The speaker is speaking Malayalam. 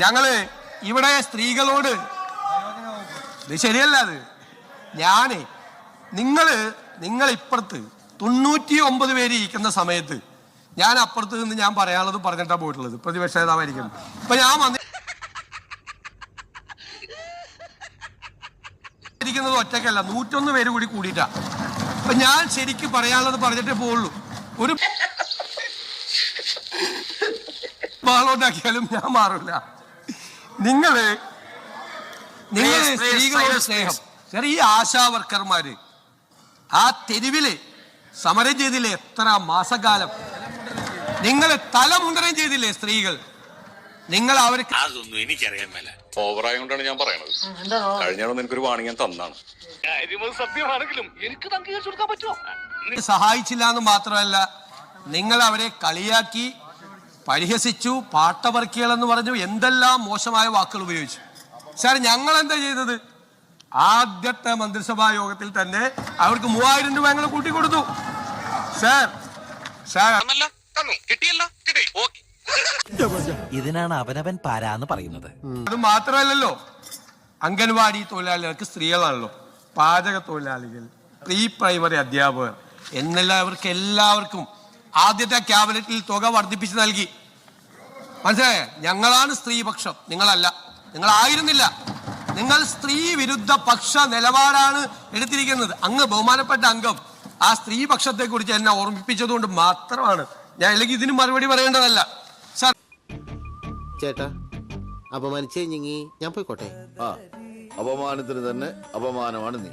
ഞങ്ങള് ഇവിടെ സ്ത്രീകളോട് ഇത് ശരിയല്ല. അത് ഞാന് നിങ്ങൾ ഇപ്പുറത്ത് 99 പേര് ഇരിക്കുന്ന സമയത്ത് ഞാൻ അപ്പുറത്ത് നിന്ന് ഞാൻ പറയാനുള്ളത് പറഞ്ഞിട്ടാ പോയിട്ടുള്ളത്. പ്രതിപക്ഷ നേതാവായിരിക്കും. ഇപ്പൊ ഞാൻ വന്നിരിക്കുന്നത് ഒറ്റയ്ക്കല്ല, 101 പേര് കൂടി കൂടിയിട്ടാ. അപ്പൊ ഞാൻ ശരിക്കും പറയാനുള്ളത് പറഞ്ഞിട്ടേ പോവുള്ളൂ. ഒരു ബാളുണ്ടാക്കിയാലും ഞാൻ മാറില്ല. നിങ്ങള് സ്ത്രീകളോട് സ്നേഹം. ഈ ആശാ വർക്കർമാര് ആ തെരുവില് സമരം ചെയ്തില്ലേ എത്ര മാസക്കാലം? നിങ്ങൾ തലമുണ്ടനം ചെയ്തില്ലേ സ്ത്രീകൾ? നിങ്ങൾ അവർക്ക് അതൊന്നും എനിക്കറിയാൻ മേല. ഓവറായോണ്ടാണ് ഞാൻ പറയണത്. കഴിഞ്ഞാണോ എനിക്കൊരു വാണിംഗ് ഞാൻ തന്നാണ്. സത്യമാണെങ്കിലും എനിക്ക് അംഗീകരിച്ചു കൊടുക്കാൻ പറ്റുമോ? സഹായിച്ചില്ല എന്ന് മാത്രമല്ല, നിങ്ങൾ അവരെ കളിയാക്കി, പരിഹസിച്ചു, പാട്ടവർക്കികളെന്ന് പറഞ്ഞു, എന്തെല്ലാം മോശമായ വാക്കുകൾ ഉപയോഗിച്ചു. സാർ, ഞങ്ങൾ എന്താ ചെയ്തത്? ആദ്യത്തെ മന്ത്രിസഭാ യോഗത്തിൽ തന്നെ അവർക്ക് 3000 രൂപ ഞങ്ങൾ കൂട്ടിക്കൊടുത്തു. സാർ ഇതിനാണ് അവനവൻ പാരാന്ന് പറയുന്നത്. അത് മാത്രമല്ലല്ലോ, അംഗൻവാടി തൊഴിലാളികൾക്ക് സ്ത്രീകളാണല്ലോ, പാചക തൊഴിലാളികൾ, പ്രീ പ്രൈമറി അധ്യാപകർ എന്നെല്ലാവർക്ക് എല്ലാവർക്കും ആദ്യത്തെ ക്യാബിനറ്റിൽ തുക വർദ്ധിപ്പിച്ച് നൽകി. മനസ്സിലായ? ഞങ്ങളാണ് സ്ത്രീപക്ഷം, നിങ്ങളല്ല, നിങ്ങളായിരുന്നില്ല. നിങ്ങൾ സ്ത്രീ വിരുദ്ധ പക്ഷ നിലപാടാണ് എടുത്തിരിക്കുന്നത്. അങ്ങ് ബഹുമാനപ്പെട്ട അംഗം ആ സ്ത്രീപക്ഷത്തെ കുറിച്ച് എന്നെ ഓർമ്മിപ്പിച്ചതുകൊണ്ട് മാത്രമാണ് ഞാൻ, അല്ലെങ്കിൽ ഇതിന് മറുപടി പറയേണ്ടതല്ല. സാർ, ചേട്ടാ അപമാനിച്ചേ ഞാൻ പോയിക്കോട്ടെ. അപമാനത്തിന് തന്നെ അപമാനമാണ് നീ.